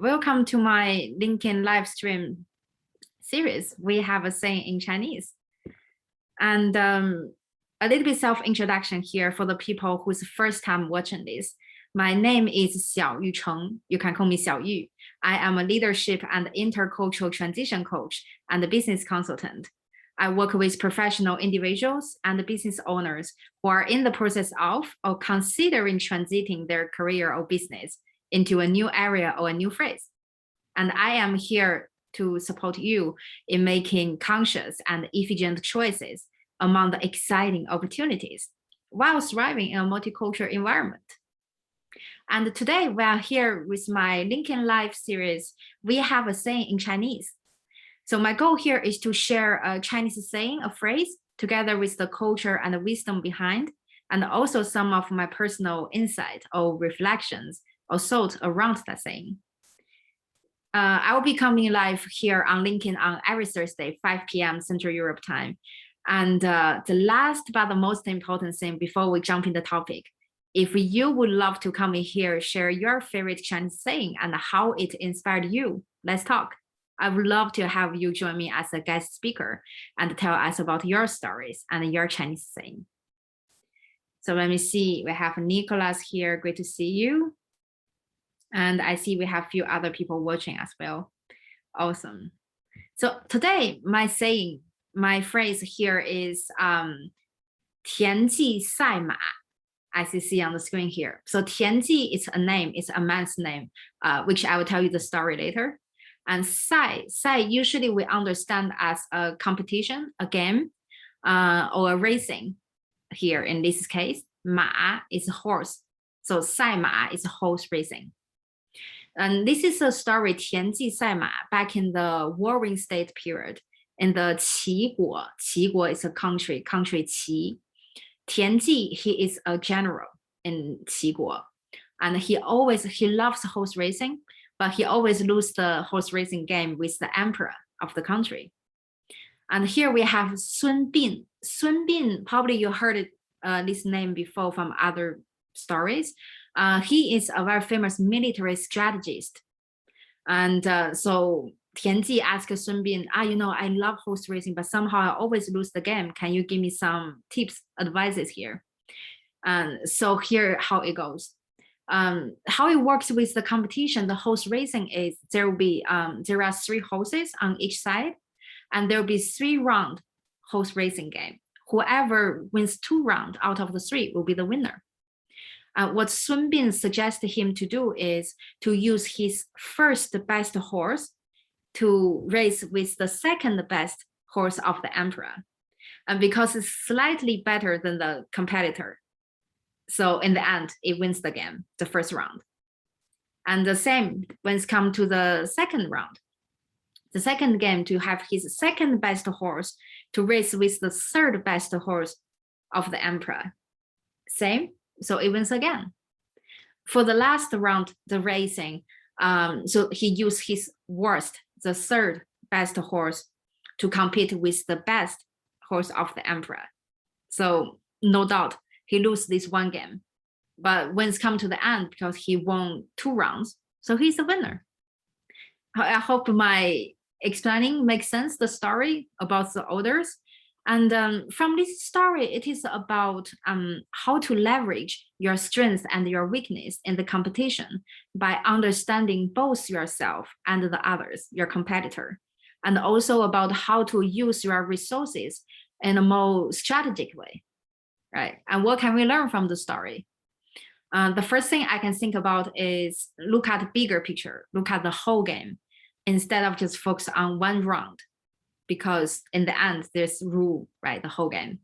Welcome to my LinkedIn live stream series. We have a saying in Chinese. And a little bit self-introduction here for the people who's first time watching this. My name is XIAO-YU Cheng. You can call me XIAO-YU. I am a leadership and intercultural transition coach and a business consultant. I work with professional individuals and business owners who are in the process of or considering transiting their career or business into a new area or a new phase. And I am here to support you in making conscious and efficient choices among the exciting opportunities while thriving in a multicultural environment. And today we are here with my LinkedIn Live series. We have a saying in Chinese. So my goal here is to share a Chinese saying, a phrase, together with the culture and the wisdom behind, and also some of my personal insight or reflections or thoughts around that saying. I will be coming live here on LinkedIn on every Thursday, 5 p.m. Central Europe time. And the last but the most important thing before we jump in the topic, if you would love to come in here, share your favorite Chinese saying and how it inspired you, let's talk. I would love to have you join me as a guest speaker and tell us about your stories and your Chinese saying. So let me see, we have Nicholas here, great to see you. And I see we have a few other people watching as well. Awesome. So today, my saying, my phrase here is Tián赛马, as you see on the screen here. So Tianji is a name, it's a man's name, which I will tell you the story later. And sai usually we understand as a competition, a game, or a racing. Here in this case, ma is a horse. So sai ma is horse racing. And this is a story, Tianji赛马, back in the Warring State period, in the Qiguo. Qiguo is a country Qi. Tianji, he is a general in Qiguo. And he loves horse racing, but he always loses the horse racing game with the emperor of the country. And here we have Sun Bin. Sun Bin, probably you heard this name before from other stories. He is a very famous military strategist. And so Tianji asked Sun Bin, I love horse racing, but somehow I always lose the game. Can you give me some tips, advices here? And so here how it goes. How it works with the competition, the horse racing is there are 3 horses on each side, and there will be 3-round horse racing game. Whoever wins 2 rounds out of the 3 will be the winner. What Sun Bin suggested him to do is to use his first best horse to race with the second best horse of the emperor, and because it's slightly better than the competitor. So in the end, it wins the game, the first round. And the same when it's come to the second round. The second game to have his second best horse to race with the third best horse of the emperor. Same, so it wins again. For the last round, the racing, so he used his worst, the third best horse to compete with the best horse of the emperor. So no doubt, he loses this one game. But when it's come to the end, because he won 2 rounds, so he's the winner. I hope my explaining makes sense, the story about the orders. And from this story, it is about how to leverage your strengths and your weakness in the competition by understanding both yourself and the others, your competitor, and also about how to use your resources in a more strategic way, right? And what can we learn from the story? The first thing I can think about is look at the bigger picture, look at the whole game, instead of just focus on one round. Because in the end, there's rule, right, the whole game.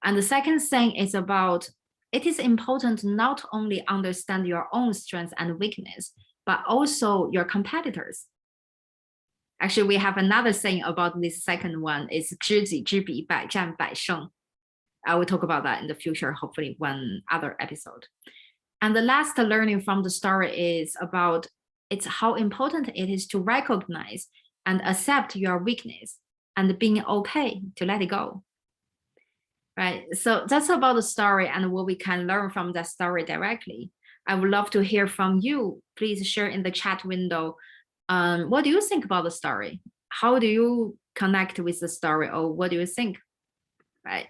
And the second thing is about, it is important to not only understand your own strengths and weakness, but also your competitors. Actually, we have another saying about this second one, is 知己知彼，百战百胜. I will talk about that in the future, hopefully one other episode. And the last learning from the story is about, it's how important it is to recognize and accept your weakness and being okay to let it go, right? So that's about the story and what we can learn from that story directly. I would love to hear from you. Please share in the chat window. What do you think about the story? How do you connect with the story, or what do you think? Right.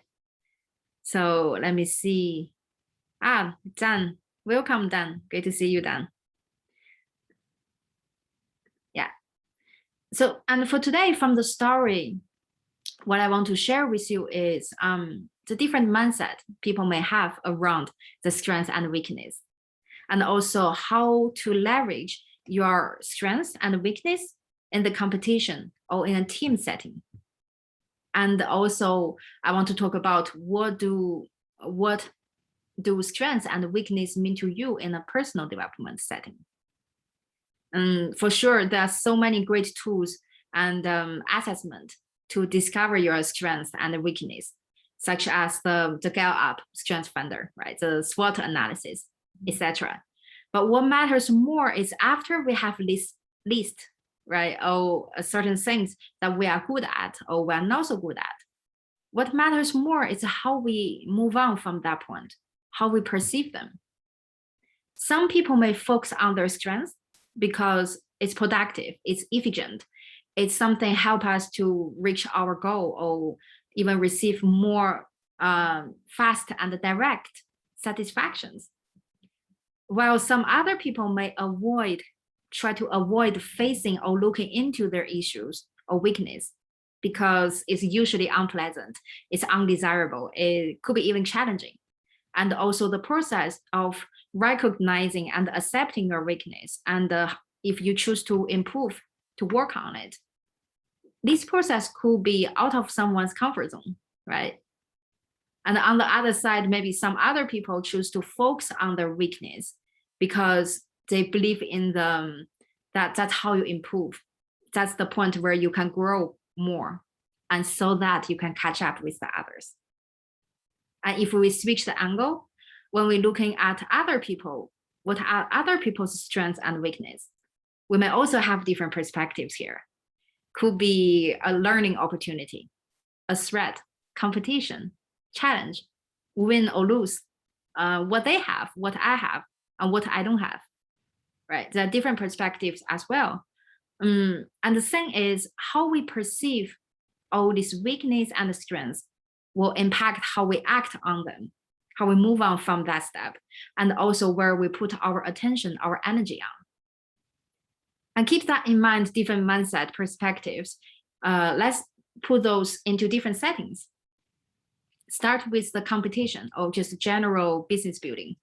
So let me see. Dan, welcome, Dan. Great to see you, Dan. Yeah. So, and for today, from the story, what I want to share with you is the different mindset people may have around the strength and weakness, and also how to leverage your strengths and weakness in the competition or in a team setting. And also, I want to talk about what do strengths and weakness mean to you in a personal development setting. And for sure, there are so many great tools and assessment to discover your strengths and weakness, such as the Gallup Strength Finder, right? The SWOT analysis, etc. But what matters more is after we have list, right, or certain things that we are good at or we are not so good at. What matters more is how we move on from that point, how we perceive them. Some people may focus on their strengths because it's productive, it's efficient, it's something help us to reach our goal or even receive more fast and direct satisfactions. While some other people may try to avoid facing or looking into their issues or weakness because it's usually unpleasant, it's undesirable, it could be even challenging. And also the process of recognizing and accepting your weakness, and if you choose to improve, to work on it, this process could be out of someone's comfort zone, right? And on the other side, maybe some other people choose to focus on their weakness because they believe in that's how you improve. That's the point where you can grow more, and so that you can catch up with the others. And if we switch the angle, when we're looking at other people, what are other people's strengths and weakness? We may also have different perspectives here. Could be a learning opportunity, a threat, competition, challenge, win or lose, what they have, what I have, and what I don't have, right? There are different perspectives as well. And the thing is, how we perceive all this weakness and strengths will impact how we act on them, how we move on from that step, and also where we put our attention, our energy on. And keep that in mind, different mindset perspectives. Let's put those into different settings. Start with the competition or just general business building.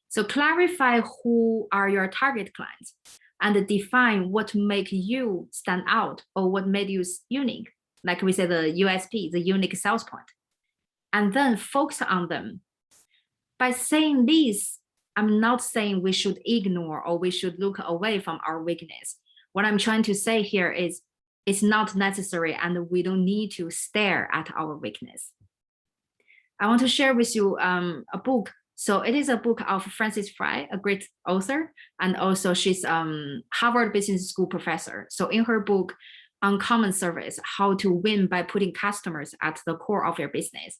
So clarify who are your target clients and define what make you stand out or what made you unique. Like we say, the USP, the unique sales point. And then focus on them. By saying this, I'm not saying we should ignore or we should look away from our weakness. What I'm trying to say here is it's not necessary and we don't need to stare at our weakness. I want to share with you a book. So it is a book of Frances Fry, a great author, and also she's Harvard Business School professor. So in her book, Uncommon Service, How to Win by Putting Customers at the Core of Your Business.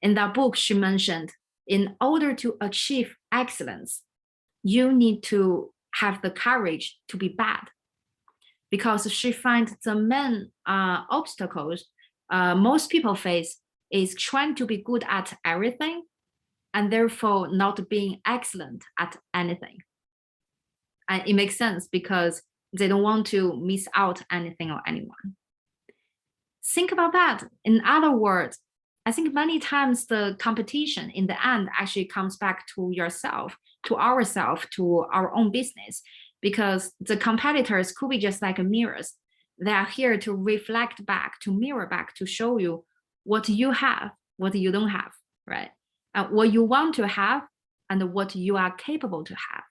In that book, she mentioned, in order to achieve excellence, you need to have the courage to be bad. Because she finds the main obstacles most people face is trying to be good at everything and therefore not being excellent at anything. And it makes sense because they don't want to miss out anything or anyone. Think about that. In other words, I think many times the competition in the end actually comes back to yourself, to ourselves, to our own business, because the competitors could be just like mirrors. They are here to reflect back, to mirror back, to show you what you have, what you don't have, right? What you want to have and what you are capable to have.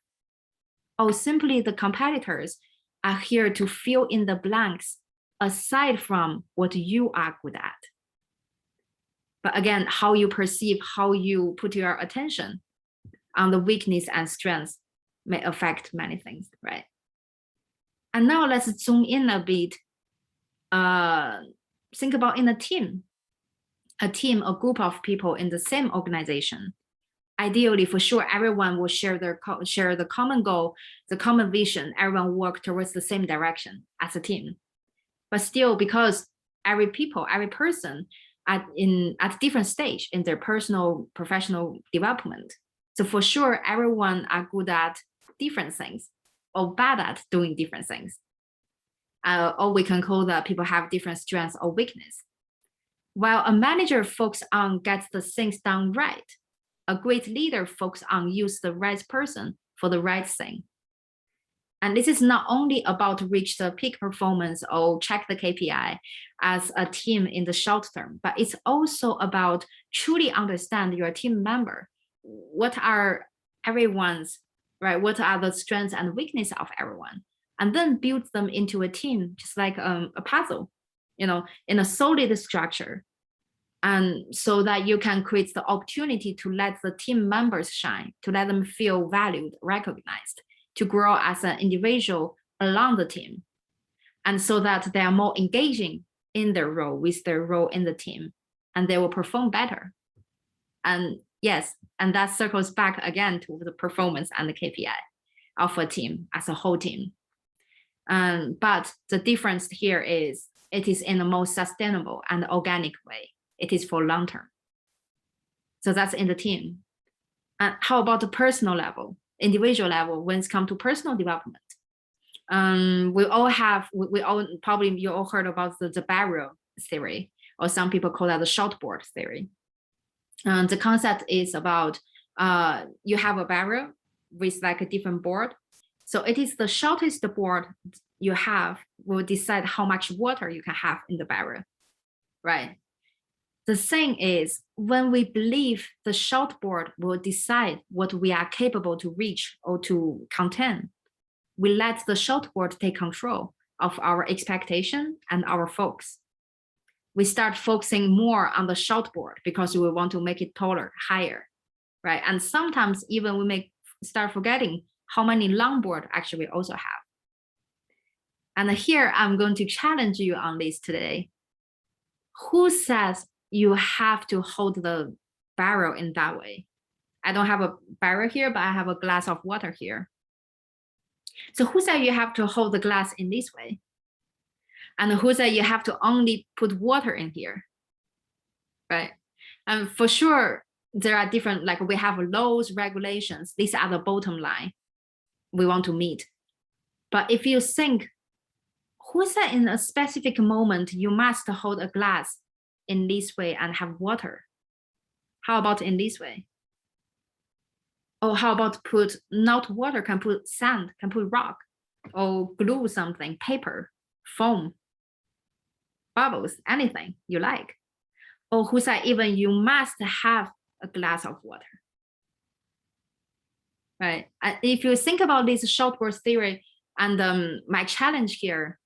Or simply the competitors are here to fill in the blanks aside from what you are good at. But again, how you perceive, how you put your attention on the weakness and strengths may affect many things, right? And now let's zoom in a bit. Think about in a team, a group of people in the same organization. ideally, for sure, everyone will share the common goal, the common vision. Everyone work towards the same direction as a team. But still, because every person at different stage in their personal, professional development. So for sure, everyone are good at different things or bad at doing different things. Or we can call that people have different strengths or weakness. While a manager focuses on gets the things done right, a great leader focuses on use the right person for the right thing. And this is not only about reach the peak performance or check the KPI as a team in the short term, but it's also about truly understand your team member. What are everyone's, right? What are the strengths and weaknesses of everyone? And then build them into a team, just like a puzzle, in a solid structure. And so that you can create the opportunity to let the team members shine, to let them feel valued, recognized, to grow as an individual along the team. And so that they are more engaging in their role with their role in the team, and they will perform better. And yes, and that circles back again to the performance and the KPI of a team as a whole team. But the difference here is it is in a more sustainable and organic way. It is for long term. So that's in the team. And how about the personal level, individual level, when it comes to personal development? We all probably you all heard about the barrel theory, or some people call that the shortboard theory. The concept is about you have a barrel with like a different board. So it is the shortest board you have will decide how much water you can have in the barrel, right? The thing is, when we believe the short board will decide what we are capable to reach or to contain, we let the short board take control of our expectation and our focus. We start focusing more on the short board because we want to make it taller, higher, right? And sometimes even we may start forgetting how many long board actually we also have. And here I'm going to challenge you on this today. Who says you have to hold the barrel in that way? I don't have a barrel here, but I have a glass of water here. So who said you have to hold the glass in this way? And who said you have to only put water in here, right? And for sure, there are different, like we have laws, regulations. These are the bottom line we want to meet. But if you think, who said in a specific moment you must hold a glass in this way and have water? How about in this way? Or how about put not water, can put sand, can put rock, or glue something, paper, foam, bubbles, anything you like. Or who said even you must have a glass of water, right? If you think about this shortboard theory and my challenge here,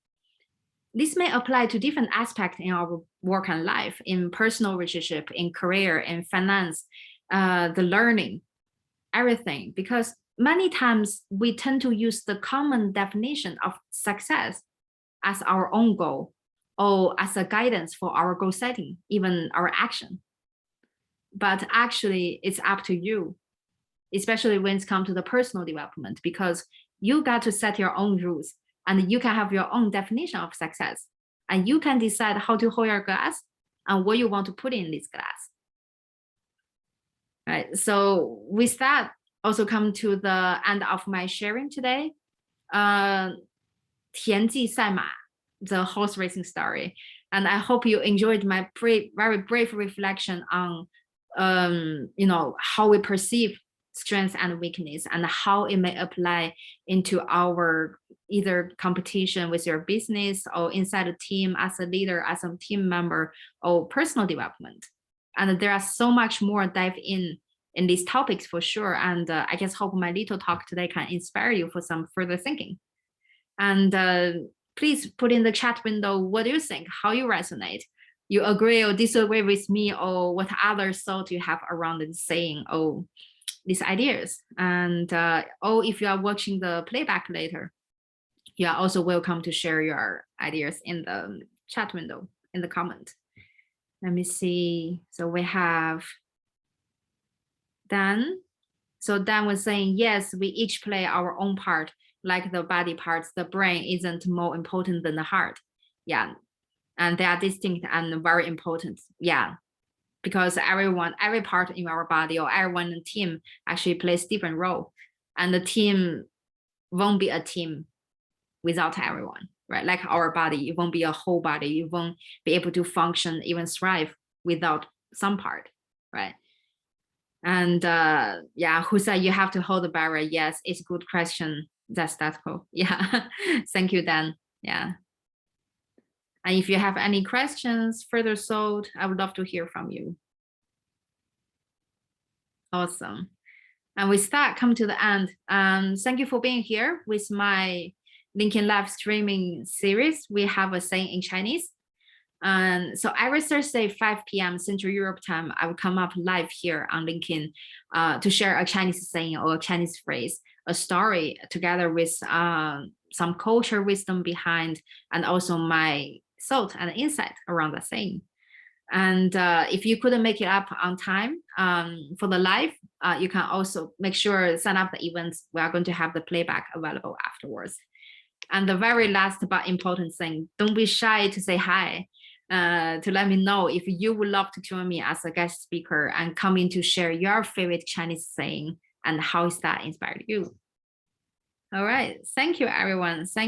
this may apply to different aspects in our work and life, in personal relationship, in career, in finance, the learning, everything. Because many times we tend to use the common definition of success as our own goal or as a guidance for our goal setting, even our action. But actually, it's up to you, especially when it comes to the personal development, because you got to set your own rules. And you can have your own definition of success. And you can decide how to hold your glass and what you want to put in this glass. Right. So with that, also come to the end of my sharing today.田忌赛马, the horse racing story. And I hope you enjoyed my very brief reflection on how we perceive strengths and weakness and how it may apply into our either competition with your business or inside a team as a leader, as a team member, or personal development. And there are so much more dive in these topics for sure. And I just hope my little talk today can inspire you for some further thinking. And please put in the chat window, what do you think, how you resonate? You agree or disagree with me, or what other thoughts you have around this saying, or these ideas. And if you are watching the playback later, you are also welcome to share your ideas in the chat window, in the comment. Let me see. So we have Dan. So Dan was saying, yes, we each play our own part, like the body parts. The brain isn't more important than the heart. Yeah. And they are distinct and very important. Yeah. Because every part in our body or everyone in the team actually plays different role. And the team won't be a team without everyone, right? Like our body, it won't be a whole body. It won't be able to function, even thrive without some part, right? And yeah, who said you have to hold the barrier? Yes, it's a good question. That's cool. Yeah, thank you, Dan. Yeah. And if you have any questions further sold, I would love to hear from you. Awesome. And with that, come to the end. Thank you for being here with my LinkedIn live streaming series. We have a saying in Chinese. And so every Thursday, 5 p.m. Central Europe time, I will come up live here on LinkedIn to share a Chinese saying or a Chinese phrase, a story together with some culture wisdom behind, and also my thought and insight around the saying. And if you couldn't make it up on time for the live, you can also make sure sign up the events. We are going to have the playback available afterwards. And the very last but important thing, don't be shy to say hi, to let me know if you would love to join me as a guest speaker and come in to share your favorite Chinese saying and how is that inspired you. All right. Thank you, everyone. Thank you.